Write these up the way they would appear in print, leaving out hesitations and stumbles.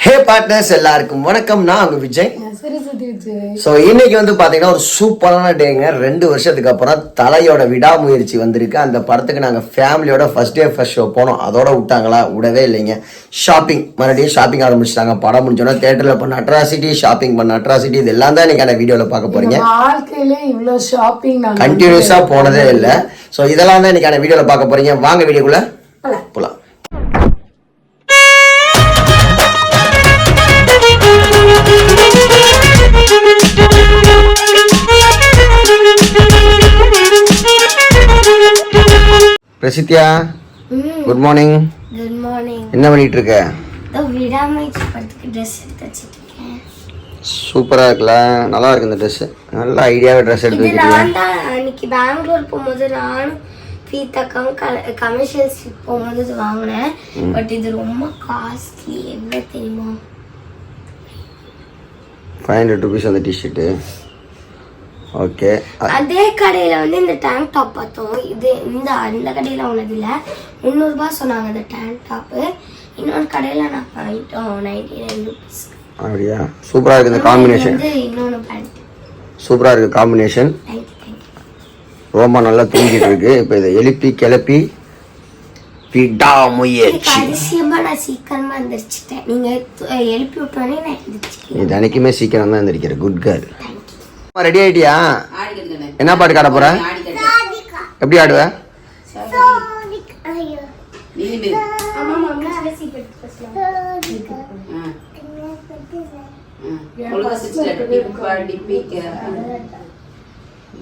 ஹே partners எல்லாருக்கும் வணக்கம். நான் உங்க விஜய். ஸோ இன்னைக்கு வந்து பாத்தீங்கன்னா ஒரு சூப்பரான டேங்க. 2 வருஷத்துக்கு அப்புறம் தலையோட விடாமுயற்சி வந்திருக்கு. அந்த படத்துக்கு நாங்கள் ஃபேமிலியோட ஃபர்ஸ்ட் டே ஃபர்ஸ்ட் ஷோ போனோம். அதோட விட்டாங்களா? விடவே இல்லைங்க. ஷாப்பிங் மறுபடியும் ஷாப்பிங் ஆரம்பிச்சிட்டாங்க. படம் முடிஞ்சோன்னா தேட்டரில் பண்ண அட்ராசிட்டி, ஷாப்பிங் பண்ண அட்ராசிட்டி, இது எல்லாம் தான் இன்னைக்கான வீடியோவில் பார்க்க போறீங்க. கண்டினியூஸா போனதே இல்லை. ஸோ இதெல்லாம் தான் இன்னைக்கான வீடியோவில் பார்க்க போறீங்க. வாங்க வீடியோக்குள்ள போலாம். பிரசித்தியா, குட் மார்னிங். Good morning. என்ன பண்ணிட்டு இருக்க? விடாமுயற்சி படத்துக்கு ட்ரெஸ் எடுத்து வச்சிருக்கேன். சூப்பரா இருக்குல்ல? நல்லா இருக்கு இந்த ட்ரெஸ். நல்ல ஐடியாவே ட்ரெஸ் எடுத்து வச்சிருக்கீங்க. நான் தான் அன்னைக்கு பெங்களூர் போகும்போது நானும் பீத்தாக்காவும் கமர்ஷியல் ஸ்ட்ரீட் போகும்போது இது வாங்கினேன். பட் இது ரொம்ப காஸ்ட்லி. என்ன தெரியுமா? 500 rupees அந்த டிஷர்ட்டு. ஓகே. அதே கடையில் வந்து இந்த டேங்க் டாப் பார்த்தோம். இது அந்த கடையில் ஒன்றுது இல்லை, 300 ரூபாய் சொன்னாங்க இந்த டேங்க் டாப்பு. இன்னொரு கடையில் நான் வாங்கிட்டோம் 99 rupees. அப்படியா? சூப்பராக இருக்குது இந்த காம்பினேஷன். இன்னொன்று பேண்ட் சூப்பராக இருக்குது காம்பினேஷன். ரோமா நல்லா தூங்கிட்டு இருக்கு. இப்போ இதை எழுப்பி கிளப்பி விடாமுயற்சி. அதிசயமா நான் சீக்கிரமா எந்திரிச்சிட்டேன். நீங்க எழுப்பி விட்டோன்னே நான் எந்திரிச்சிட்டேன். இது அன்னைக்குமே சீக்கிரம் தான் எந்திரிக்கிற. Good girl. ரெடி ஆயிட்டியா? என்ன பாட்டு காட்ட போற? எப்படி ஆடுவ?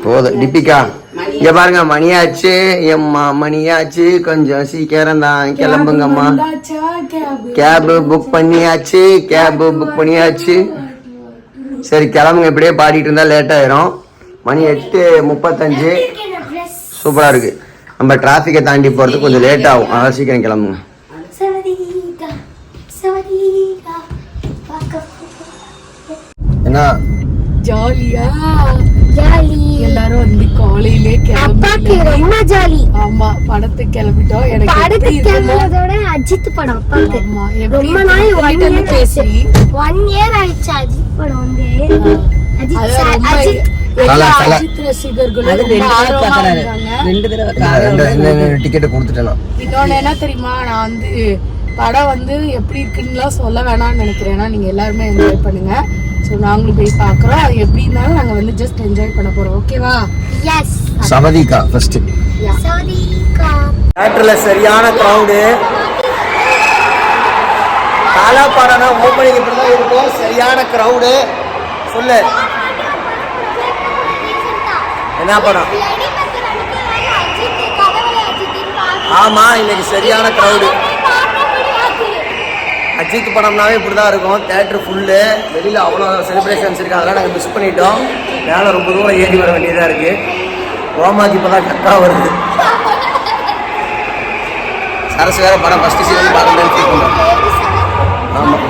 போதும் டிப்பிக்கா. இங்க பாருங்க, மணியாச்சு எம்மா, மணியாச்சு. கொஞ்சம் சீக்கிரம் தான் கிளம்புங்கம்மா. கேப் புக் பண்ணியாச்சு, கேப் புக் பண்ணியாச்சு. சரி கிளம்புங்க. இப்படியே பாடிட்டு இருந்தா லேட் ஆயிரும். மணி 8:35. சூப்பரா இருக்கு. நம்ம டிராபிக்கை தாண்டி போறதுக்கு கொஞ்சம் லேட் ஆகும். அதான் சீக்கிரம் கிளம்புங்க. என்ன ஜாலியா ஜாலி எல்லாரும் வந்து காலையிலே அப்பாக்கு ரொம்ப ஜாலி. ஆமா, படத்துக்கு கிளம்பிட்டோம். எனக்கு படத்துக்கு கிளம்புறதோட அஜித் படம் அப்பாக்கு ரொம்ப நாள் பேசி 1 year ஆயிடுச்சு. அஜித் படம் வந்து அஜித் ரசிகர்களும் டிக்கெட் கொடுத்துட்டேன். இன்னொன்னு என்ன தெரியுமா, நான் வந்து படம் வந்து எப்படி இருக்குன்னுலாம் சொல்ல வேணாம்னு நினைக்கிறேன். ஏன்னா நீங்க எல்லாருமே என்ஜாய் பண்ணுங்க. ஸோ நாங்களும் போய் பார்க்குறோம். அது எப்படி இருந்தாலும் நாங்கள் வந்து ஜஸ்ட் என்ஜாய் பண்ண போகிறோம். ஓகேவா? எஸ். சவதிகா ஃபர்ஸ்ட். சவதிகா தியேட்டர்ல சரியான கிரவுடு. காலா படம்னா ஓப்பனிங் இப்படி தான் இருக்கும். சரியான கிரவுடு. சொல்லு, என்ன படம்? ஆமா, இன்னைக்கு சரியான கிரவுடு. அஜித் படம்னாவே இப்படி தான் இருக்கும். Theatre full. வெளியில் அவ்வளோ செலிப்ரேஷன்ஸ் இருக்குது. அதெல்லாம் நாங்கள் மிஸ் பண்ணிட்டோம். மேலே ரொம்ப தூரம் ஏறி வர வேண்டியதாக இருக்குது. ரோமாக்கு இப்போ தான் கரெக்டாக வருது. சரசு வேறு படம் ஃபஸ்ட்டு சீசன் பார்க்கணும்னு ஃபீல் பண்ணுறோம். ஆமாம்.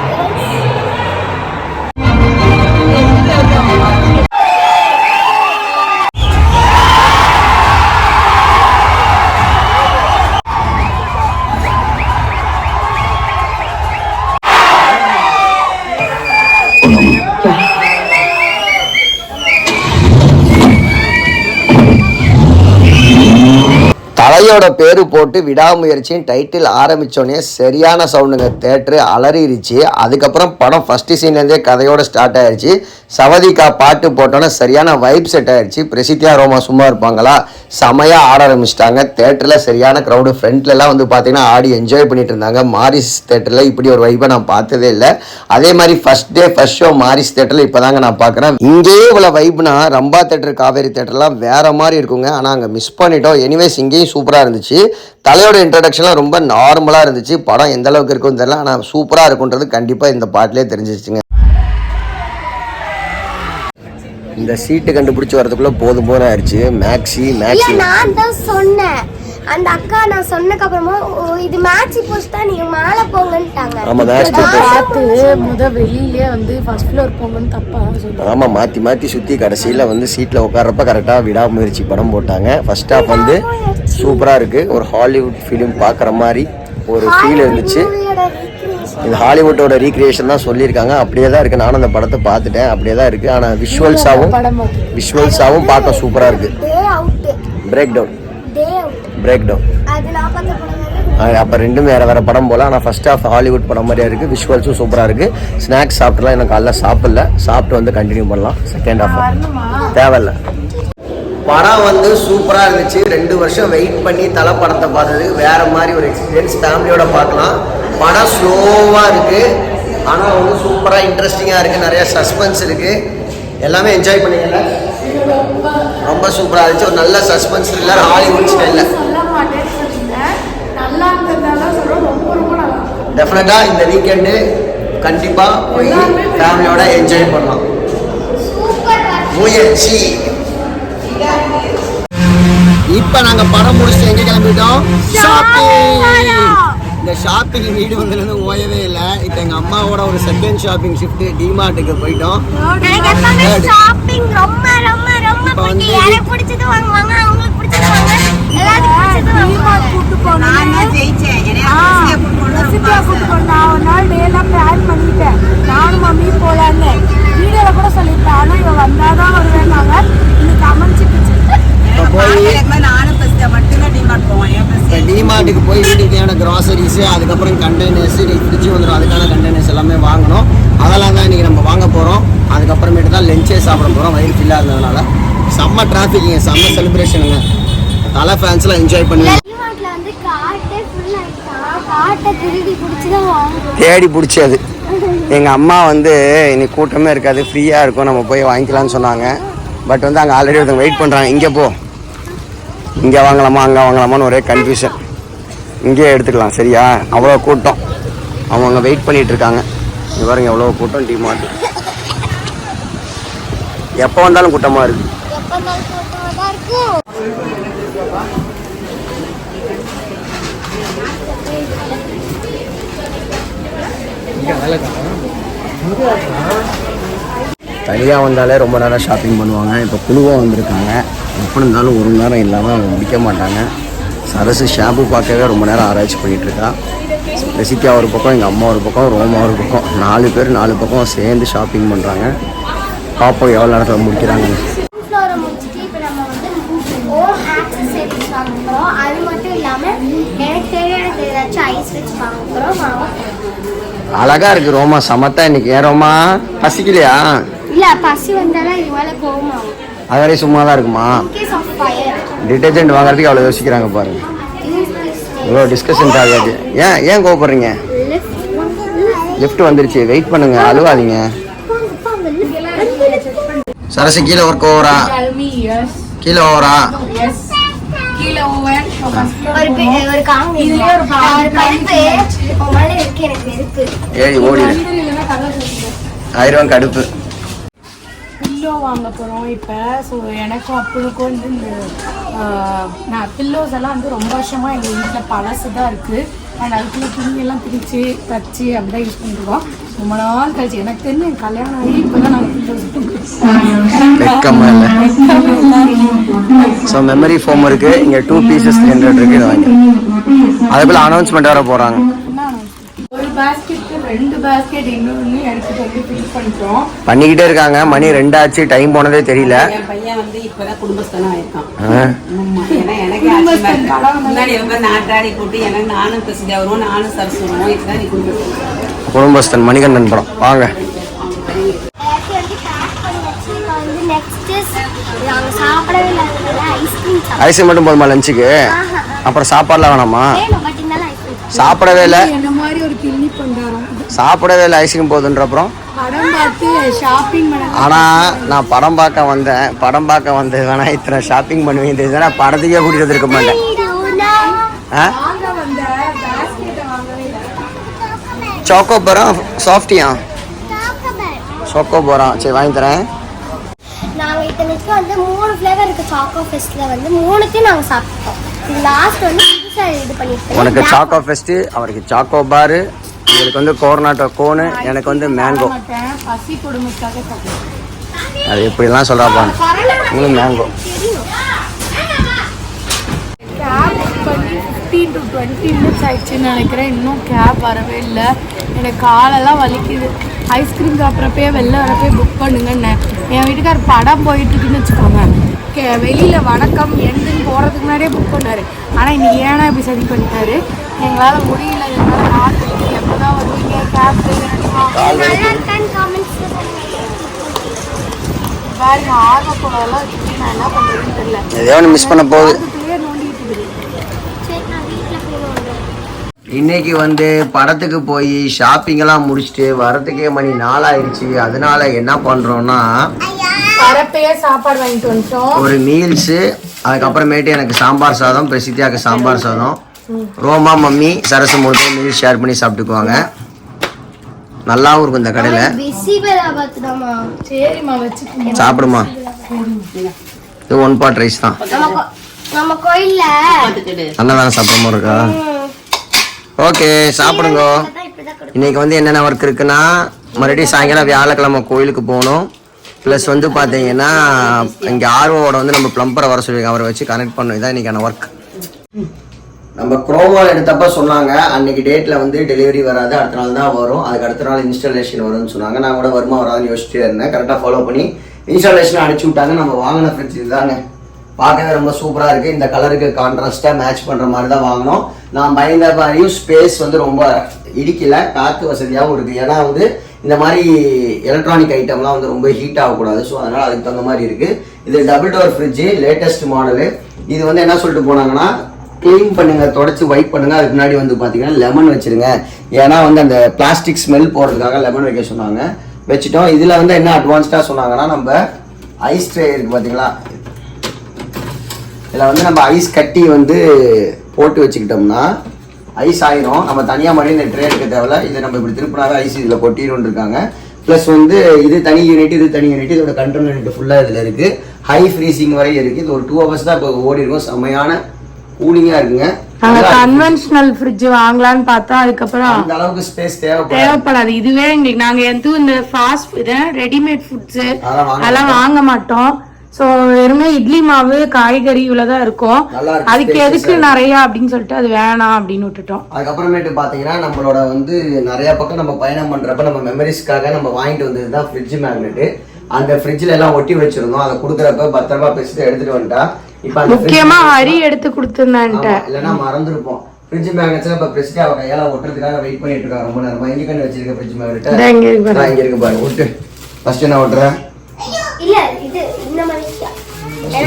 தலையோட பேரு போட்டு விடாமுயற்சியின் டைட்டில் ஆரம்பித்தோடனே சரியான சவுண்டுங்க. தேட்டரு அலறிடுச்சு. அதுக்கப்புறம் படம் ஃபஸ்ட்டு சீன்லேருந்தே கதையோட ஸ்டார்ட் ஆயிடுச்சு. சவதிகா பாட்டு போட்டோன்னே சரியான வைப் செட் ஆயிடுச்சு. பிரசித்தியா ரோமா சும்மா இருப்பாங்களா? செமையாக ஆட ஆரம்பிச்சிட்டாங்க. தேட்டரில் சரியான க்ரௌடு. ஃப்ரண்ட்லலாம் வந்து பார்த்தீங்கன்னா ஆடி என்ஜாய் பண்ணிட்டு இருந்தாங்க. மாரிஸ் தேட்டரில் இப்படி ஒரு வைப்பை நான் பார்த்ததே இல்லை. அதே மாதிரி first day first show Maris தேட்டரில் இப்போ தாங்க நான் பார்க்குறேன். இங்கேயே இவ்வளோ வைப்னா ரம்பா தேட்டர், காவேரி தேட்டர்லாம் வேறு மாதிரி இருக்குங்க. ஆனால் அங்கே மிஸ் பண்ணிட்டோம். எனிவேஸ் இங்கேயும் சூப்பராக இருந்துச்சு. தலையோட இன்ட்ரடக்ஷன்லாம் ரொம்ப நார்மலாக இருந்துச்சு. படம் எந்த அளவுக்கு இருக்குன்னு தெரியல, ஆனால் சூப்பராக இருக்குன்றது கண்டிப்பாக இந்த பாட்டிலே தெரிஞ்சிச்சுங்க. இந்த சீட்டு கண்டுபிடிச்சி வரதுக்குள்ள போதும் போல ஆயிடுச்சு. மேக்ஸி நான் தான் சொன்னேன். அந்த அக்கா நான் சொன்னதுக்கு அப்புறமா இது மேட்ச் போஸ்ட் தான், நீங்க மேல போங்கன்ட்டாங்க. ஆமா, மேட்ச் பார்த்து வெளியிலே வந்து ஃபர்ஸ்ட் ஃப்ளோர் போங்கன்னு தப்பா சொல்றாங்க. ஆமா, மாத்தி மாத்தி சுத்தி கடைசியில வந்து சீட்ல உட்கார்றப்ப கரெக்டா விடாமுயற்சி படம் போட்டாங்க. ஃபர்ஸ்ட் ஹாஃப் வந்து சூப்பரா இருக்கு. ஒரு ஹாலிவுட் ஃபிலிம் பாக்குற மாதிரி ஒரு ஃபீல் இருந்துச்சு. இது ஹாலிவுட்டோட ரீக்ரியேஷன் தான் சொல்லியிருக்காங்க. அப்படியே தான் இருக்குது. நானும் அந்த படத்தை பார்த்துட்டேன். அப்படியே தான் இருக்குது. ஆனால் விஷுவல்ஸாகவும் பார்க்க சூப்பராக இருக்குது. பிரேக் டவுன் அப்போ ரெண்டும் வேறு படம் போல். ஆனால் ஃபர்ஸ்ட் ஆஃப் ஹாலிவுட் படம் மாதிரியா இருக்குது. விஷுவல்ஸும் சூப்பராக இருக்குது. ஸ்நாக்ஸ் சாப்பிட்டுலாம் எனக்கு காலைல சாப்பிட்டு வந்து கண்டினியூ பண்ணலாம். செகண்ட் ஹாஃப் தேவையில்லை. படம் வந்து சூப்பராக இருந்துச்சு. 2 வருஷம் வெயிட் பண்ணி தலை படத்தை பார்த்தது வேறு மாதிரி ஒரு எக்ஸ்பீரியன்ஸ். ஃபேமிலியோட பார்க்கலாம். படம் ஸ்லோவாக இருக்குது. ஆனால் வந்து சூப்பராக இன்ட்ரெஸ்டிங்காக இருக்குது. நிறையா சஸ்பென்ஸ் இருக்குது. எல்லாமே என்ஜாய் பண்ணிக்கல. ரொம்ப சூப்பராக இருந்துச்சு. ஒரு நல்ல சஸ்பென்ஸ் த்ரில்லர் ஹாலிவுட் ஸ்டைலில். டெஃபினட்டாக இந்த வீக்கெண்டு கண்டிப்பாக போய் ஃபேமிலியோட என்ஜாய் பண்ணலாம். முயற்சி. இப்போ நாங்கள் படம் முடிச்சுட்டு எங்கே கிளம்பிட்டோம்? ஷாப்பிங். இந்த ஷாப்பிங் வீடு வந்ததுலேருந்து ஓயவே இல்லை. இப்போ எங்கள் அம்மாவோட ஒரு செகண்ட் ஷாப்பிங் ஷிஃப்ட் டிமார்ட்டுக்கு போயிட்டோம். நானும் மம்மி போலான்னு வீடியோல கூட சொல்லியிருப்பேன். ஆனா இவ வந்தாதான் வருவேன்னாங்க. இன்னைக்கு அமைஞ்சிருச்சு. டிமார்ட்டுக்கு போய் வீட்டுக்கு தேவையான கிராசரிஸு, அதுக்கப்புறம் கண்டெய்னர்ஸு, ஃப்ரிட்ஜ் வந்துடும். அதுக்கான கண்டெய்னர்ஸ் எல்லாமே வாங்கணும். அதெல்லாம் தான் இன்றைக்கி நம்ம வாங்க போகிறோம். அதுக்கப்புறமேட்டு தான் லஞ்சே சாப்பிட போகிறோம். வயிறு ஃபில்லாக இருந்ததுனால செம்ம டிராஃபிக்குங்க, செம்ம செலிப்ரேஷனுங்க. தலை ஃபேன்ஸ்லாம் என்ஜாய் பண்ணுவேன். தேடி பிடிச்சது. எங்கள் அம்மா வந்து இன்னைக்கு கூட்டமே இருக்காது, ஃப்ரீயாக இருக்கும், நம்ம போய் வாங்கிக்கலாம்னு சொன்னாங்க. பட் வந்து அங்கே ஆல்ரெடி ஒருத்தவங்க வெயிட் பண்ணுறாங்க. இங்கே வாங்கலாமா அங்கே வாங்கலாமான்னு ஒரே கன்ஃபியூஷன். இங்கேயே எடுத்துக்கலாம் சரியா? அவ்வளோ கூட்டம். அவங்க வெயிட் பண்ணிகிட்டு இருக்காங்க. இங்கே பாருங்க எவ்வளோ கூட்டம். டிமார்ட் எப்போ வந்தாலும் கூட்டமாக இருக்குது. தனியாக வந்தாலே ரொம்ப நேரம் ஷாப்பிங் பண்ணுவாங்க. இப்போ குழுவாக வந்திருக்காங்க. எப்படி இருந்தாலும் ஒரு மணி நேரம் இல்லாமல் முடிக்க மாட்டாங்க. சரசு ஷாம்பு பார்க்கவே ரொம்ப நேரம் ஆராய்ச்சி பண்ணிகிட்ருக்கா. ரெசித்தியா ஒரு பக்கம், எங்கள் அம்மா ஒரு பக்கம், ரோமா ஒரு பக்கம். 4 பேர் 4 பக்கம் சேர்ந்து ஷாப்பிங் பண்ணுறாங்க. பார்ப்போம் எவ்வளோ நேரத்தில் முடிக்கிறாங்க. அழகா இருக்கு ரோமா, சமத்தா இன்னைக்கு. ஏன் ரோமா பசிக்கலையா? இல்ல, பசி வந்தாலும் இது மேல கோவமாகும். அதே சும்மா தான் இருக்குமா? டிடர்ஜென்ட் வாங்குறதுக்கு அவ்வளோ யோசிக்கிறாங்க பாருங்க. இவ்வளோ டிஸ்கஷன் ஆகாது. ஏன் கோவப்படுறீங்க? லிஃப்ட் வந்துருச்சு, வெயிட் பண்ணுங்க, அழுவாதீங்க. சரசு கீழே ஒர்க் ஓவரா? கீழே ஓவரா? ஏழி ஓடி 1000 கடுப்பு. பில்லோ வாங்க போகிறோம் இப்போ. ஸோ எனக்கும் அப்பளுக்கும் வந்து இந்த நான் பில்லோஸ் எல்லாம் வந்து ரொம்ப வருஷமாக எங்கள் வீட்டில் பழசு தான் இருக்குது. அண்ட் அதுக்குள்ளே துணியெல்லாம் பிரித்து தச்சு அப்படி தான் யூஸ் பண்ணிருக்கோம். ரொம்ப நாள் கழிச்சு எனக்கு தெரிஞ்சு என் கல்யாணம் ஆகி இப்போ தான் நாங்கள் பில்லோஸ் ஸோ மெமரி ஃபோம் இருக்குது. இங்கே 2 பீசஸ் 300 இருக்குது. வாங்கி அதுக்குள்ளே அனௌன்ஸ்மெண்ட் வர போகிறாங்க. ஒரு பாஸ்கெட்டுக்கு 2 பாஸ்கெட் இன்னொன்று எடுத்துட்டு வந்து ஃபில் பண்ணிட்டோம். பண்ணிக்கிட்டே இருக்காங்க. மணி 2 ஆச்சு, டைம் போனதே தெரியல. என் பையன் வந்து இப்பதான் குடும்பஸ்தனா ஆயிருக்கான். ஏன்னா எனக்கு முன்னாடி ரொம்ப நாட்டாடி போட்டு எனக்கு நானும் பிரசித்தி வருவோம், நானும் சரசு வருவோம். இதுதான் நீ குடும்பஸ்தன் மணிகண்டன் படம். வாங்க. ஐஸ்கிரீம் மட்டும் போதுமா லஞ்சுக்கு? அப்புறம் சாப்பாடுலாம் வேணாமா? சாப்பிடவே இல்லை, சாப்பிடவே இல்லை, ஐஸ்கிரீம் போகுதுன்ற. அப்புறம் ஆனால் நான் படம் பார்க்க வந்தேன். படம் பார்க்க வந்தது வேணா இத்தனை ஷாப்பிங் பண்ணுவேன். இந்த படத்துக்கே கூட்டிட்டு வந்துருக்க மாட்டேன். சோக்கோ போகிறோம், சாஃப்டியா சோக்கோ போகிறோம். சரி வாங்கி தரேன். நாங்கள் இத்தனைக்கு வந்து 3 ஃப்ளேவர் இருக்குது சாக்கோ ஃபெஸ்ட்டில். வந்து 3த்தையும் நாங்கள் சாப்பிட்டோம். லாஸ்ட் வந்து இது பண்ணிட்டு உனக்கு சாக்கோ ஃபெஸ்ட்டு, அவருக்கு சாக்கோ பாரு, உங்களுக்கு வந்து கோர்னாட்டோ கோனு, எனக்கு வந்து மேங்கோ. அது எப்படிலாம் சொல்கிறாப்பா உங்களுக்கு மேங்கோ. கேப் பண்ணி 15 to 20 minutes ஆயிடுச்சுன்னு நினைக்கிறேன். இன்னும் கேப் வரவே இல்லை. எனக்கு காலெல்லாம் வலிக்குது. ஐஸ்கிரீம் சாப்பிட்றப்பே வெளில வரப்பே புக் பண்ணுங்கன்னு என் வீட்டுக்கார் படம் போயிட்டுருக்குன்னு வச்சுக்கோங்க. வெளியில் வணக்கம் எண்டுன்னு போகிறதுக்கு முன்னாடியே புக் பண்ணார். ஆனால் இன்னைக்கு ஏன்னா இப்படி சரி பண்ணிட்டாரு. எங்களால் முடியல, எங்களால் பார்த்துட்டு எப்போ தான் வருவீங்க கேப் பாருங்க. ஆர்வப்படலாம் வச்சுட்டு நான் என்ன பண்ணுறதுன்னு தெரியல. எதையோ ஒன்று மிஸ் பண்ண போகுது. நோண்டிட்டு இருக்குது. இன்னைக்கு வந்து படத்துக்கு போய் ஷாப்பிங்கெல்லாம் முடிச்சுட்டு வரத்துக்கே மணி 4 ஆயிடுச்சு. அதனால என்ன பண்ணுறோன்னா வரப்பையே சாப்பாடு வாங்கிட்டு வந்துட்டோம். ஒரு மீல்ஸு, அதுக்கப்புறமேட்டு எனக்கு சாம்பார் சாதம், பிரசித்தியாவுக்கு சாம்பார் சாதம், ரோமா மம்மி சரசு மூணு மீல்ஸ் ஷேர் பண்ணி சாப்பிட்டுக்குவாங்க. நல்லாவும் இருக்கும் இந்த கடையில். சரிம்மா வச்சுக்கோங்க, சாப்பிடுமா. இது 1 pot ரைஸ் தான். நம்ம கோயில்ல அன்னதானம் சாப்பிட்ற மாதிரி இருக்கா? ஓகே சாப்பிடுங்க. இன்னைக்கு வந்து என்னென்ன ஒர்க் இருக்குன்னா, மறுபடியும் சாயங்காலம் வியாழக்கிழமை கோயிலுக்கு போகணும். ப்ளஸ் வந்து பார்த்தீங்கன்னா இங்கே ஆர்வோட வந்து நம்ம ப்ளம்பரை வர சொல்லியிருக்கோம், அவரை வச்சு கனெக்ட் பண்ணணும். இதான் இன்றைக்கான ஒர்க். நம்ம குரோமா எடுத்தப்ப சொன்னாங்க அன்னைக்கு டேட்டில் வந்து டெலிவரி வராது, அடுத்த நாள் தான் வரும், அதுக்கு அடுத்த நாள் இன்ஸ்டாலேஷன் வரும்னு சொன்னாங்க. நான் கூட வருமா வராதுன்னு யோசிச்சுட்டே இருந்தேன். கரெக்டாக ஃபாலோ பண்ணி இன்ஸ்டாலேஷன் அனுப்பிச்சி விட்டாங்க. நம்ம வாங்கின ஃப்ரிட்ஜ் இதுதாங்க. பார்க்கவே ரொம்ப சூப்பராக இருக்குது. இந்த கலருக்கு கான்ட்ராஸ்ட்டாக மேட்ச் பண்ணுற மாதிரி தான் வாங்கினோம். நான் பயந்த மாதிரியும் ஸ்பேஸ் வந்து ரொம்ப இடிக்கல, காற்று வசதியாகவும் இருக்குது. ஏன்னா வந்து இந்த மாதிரி எலக்ட்ரானிக் ஐட்டம்லாம் வந்து ரொம்ப ஹீட் ஆகக்கூடாது. ஸோ அதனால் அதுக்கு தகுந்த மாதிரி இருக்குது. இது double door fridge, latest model. இது வந்து என்ன சொல்லிட்டு போனாங்கன்னா, க்ளீன் பண்ணுங்க, தொடச்சி வைப் பண்ணுங்க. அதுக்கு முன்னாடி வந்து பார்த்தீங்கன்னா லெமன் வச்சுருங்க. ஏன்னா வந்து அந்த பிளாஸ்டிக் ஸ்மெல் போகிறதுக்காக லெமன் வைக்க சொன்னாங்க. வச்சுட்டோம். இதில் வந்து என்ன அட்வான்ஸ்டாக சொன்னாங்கன்னா, நம்ம ஐஸ் ட்ரே இருக்குது பார்த்தீங்களா, இதில் வந்து நம்ம ஐஸ் கட்டி வந்து போட்டு வச்சுக்கிட்டோம்னா ஐஸ் ஆயிரும். நம்ம தனியாக மாதிரி இந்த ட்ரே எடுக்க தேவையில்ல. இதை நம்ம இப்படி திருப்பினாவே ஐஸ் இதில் கொட்டிடும் இருக்காங்க. ப்ளஸ் வந்து இது தனி யூனிட், இது தனி யூனிட். இதோட கண்ட்ரோல் யூனிட் ஃபுல்லாக இதில் இருக்குது. ஹை ஃப்ரீசிங் வரை இருக்குது. இது ஒரு 2 hours தான் இப்போ ஓடி இருக்கும். செம்மையான கூலிங்காக இருக்குங்க. கன்வென்ஷனல் ஃப்ரிட்ஜ் வாங்கலாம்னு பார்த்தா அதுக்கப்புறம் அந்த அளவுக்கு ஸ்பேஸ் தேவைப்படாது. இதுவே எங்களுக்கு நாங்க எதுவும் இந்த ஃபாஸ்ட் இது ரெடிமேட் ஃபுட்ஸ் அதெல்லாம் வாங்க மாட்டோம். ஸோ வெறுமே இட்லி மாவு காய்கறி இவ்வளவுதான் இருக்கும். அதுக்கு எதுக்கு நிறைய அப்படின்னு சொல்லிட்டு அது வேணாம் அப்படின்னு விட்டுட்டோம். அதுக்கப்புறமேட்டு பாத்தீங்கன்னா நம்மளோட வந்து நிறைய பக்கம் நம்ம பயணம் பண்றப்ப நம்ம மெமரிஸ்க்காக நம்ம வாங்கிட்டு வந்ததுதான் ஃப்ரிட்ஜ் மேக்னெட். அந்த ஃப்ரிட்ஜ்ல எல்லாம் ஒட்டி வச்சிருந்தோம். அதை கொடுக்குறப்ப பத்திரமா பேசிட்டு எடுத்துட்டு வந்துட்டா. இப்ப முக்கியமா ஹரி எடுத்து கொடுத்துருந்தான்ட்ட இல்லைன்னா மறந்துருப்போம். ஃப்ரிட்ஜ் மேக்னெட்ஸ் இப்ப பிரசிடா அவ கையால ஒட்டுறதுக்காக வெயிட் பண்ணிட்டு இருக்காங்க ரொம்ப நேரமா. எங்க கண்டு வச்சிருக்க ஃப்ரிட்ஜ் மேக்னெட் இங்க இருக்கு பாருங்க. ஒட்டு ஃபர்ஸ்ட் என்ன ஒட்டுறேன் இல்ல இது இந்த மாதிரி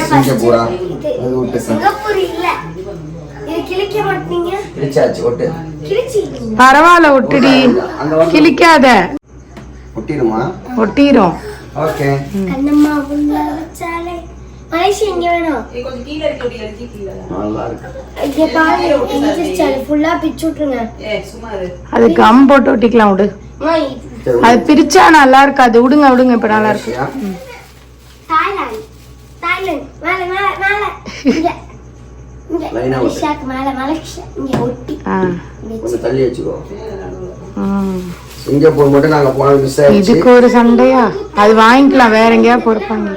சிங்கப்பூரா அது ஒட்டு சிங்கப்பூர் இல்ல இது கிழிக்க மாட்டீங்க. கிழிச்சாச்சு ஒட்டு. கிழிச்சி பரவாயில்ல ஒட்டுடி, கிழிக்காத. ஒட்டிடுமா? ஒட்டிரும். ஓகே. கண்ணம்மா உள்ள வச்சாலே மலேசியா இங்க வேணும். கொஞ்சம் கீழ இருக்கு கீழ. நல்லா இருக்கு. இங்க பாரு இஞ்சிச்சாலே ஃபுல்லா பிச்சு விட்டுருங்க. சும்மா இரு. அது கம் போட்டு ஒட்டிக்கலாம் விடு. அது பிரிச்சா நல்லா இருக்காது. விடுங்க விடுங்க, இப்ப நல்லா இருக்கு. தாய்லாந்து தாய்லாந்து மேல மேல மேல இங்க இங்க மலேசியாக்கு மேல மலேசியா இங்க ஒட்டி கொஞ்சம் தள்ளி வச்சுக்கோ. சிங்கப்பூர் மட்டும் நாங்க போனது மிஸ் ஆயிடுச்சு. இதுக்கு ஒரு சண்டையா? அது வாங்கிக்கலாம், வேற எங்கேயா பொறுப்பாங்க.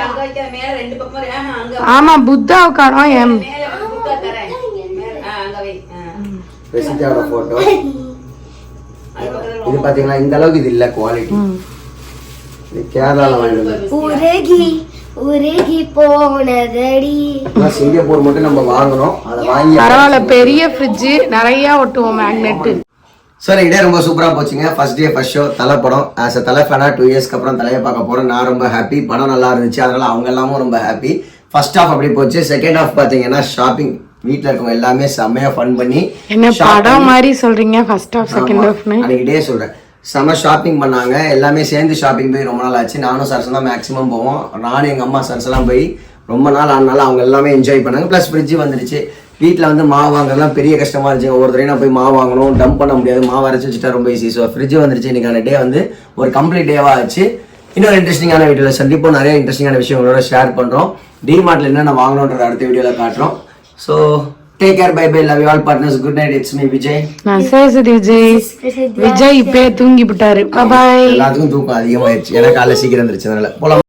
அங்க வைக்க மேல ரெண்டு பக்கம் அங்க. ஆமா புத்தாவை காணோம். எம் மேல புத்தா தரேன். அங்க வை. பிரசித்தியோட போட்டோ இது பாத்தீங்களா? இந்த அளவுக்கு இது இல்ல குவாலிட்டி. இது கேரளால வாங்கினது. உருகி போனதடி. சிங்கப்பூர் மட்டும் நம்ம வாங்கணும். அதை வாங்கி பரவாயில்ல, பெரிய ஃப்ரிட்ஜ் நிறைய ஒட்டுவோம் மேக்னெட். சார் இதே ரொம்ப சூப்பராக போச்சுங்க. ஃபர்ஸ்ட் டே ஃபர்ஸ்ட் ஷோ தலை படம். ஆஸ் அ தலை ஃபேனா 2 இயர்ஸ்க்கு அப்புறம் தலையை பார்க்க போகிறோம். நான் ரொம்ப ஹாப்பி. படம் நல்லா இருந்துச்சு, அதனால அவங்க எல்லாமும் ரொம்ப ஹாப்பி. ஃபர்ஸ்ட் ஹாஃப் அப்படி போச்சு. செகண்ட் ஹாஃப் பார்த்தீங்கன்னா ஷாப்பிங். வீட்டில் இருக்கவங்க எல்லாமே செம்மையா ஃபன் பண்ணி என்ன படம் மாதிரி சொல்றீங்க. ஃபர்ஸ்ட் ஹாஃப் செகண்ட் ஹாஃப்னு அன்னைக்கு டே சொல்கிறேன். செம்ம ஷாப்பிங் பண்ணாங்க. எல்லாமே சேர்ந்து ஷாப்பிங் போய் ரொம்ப நாள் ஆச்சு. நானும் சரசம் தான் மேக்ஸிமம் போவோம். நானும் எங்கள் அம்மா சரசெல்லாம் போய் ரொம்ப நாள் ஆனாலும் அவங்க எல்லாமே என்ஜாய் பண்ணாங்க. ப்ளஸ் ஃப்ரிட்ஜ் வந்துடுச்சு. வீட்டில் வந்து மாவு வாங்குறதுலாம் பெரிய கஷ்டமாக இருந்துச்சு. ஒவ்வொரு தடவையும் நான் போய் மாவு வாங்கணும், டம்ப் பண்ண முடியாது. மாவு அரைச்சி வச்சுட்டா ரொம்ப ஈஸி. ஸோ ஃப்ரிட்ஜ் வந்துருச்சு. இன்னைக்கான டே வந்து ஒரு கம்ப்ளீட் டேவாக ஆச்சு. இன்னொரு இன்ட்ரெஸ்டிங்கான வீடியோவில் சந்திப்போம். நிறைய இன்ட்ரெஸ்டிங்கான விஷயம் உங்களோட ஷேர் பண்ணுறோம். டிமார்ட்டில் என்னென்ன வாங்கணுன்ற அடுத்த வீடியோவில் காட்டுறோம். So take care, bye bye, love you all partners. Good night. It's me Vijay. நான் சேசதி விஜய் இப்பயே தூங்கி விட்டாரு. Bye bye. எல்லாத்துக்கும் தூக்கம் அதிகமாயிருச்சு. ஏன்னா காலைல சீக்கிரம் வந்துருச்சு. அதனால போலாம்.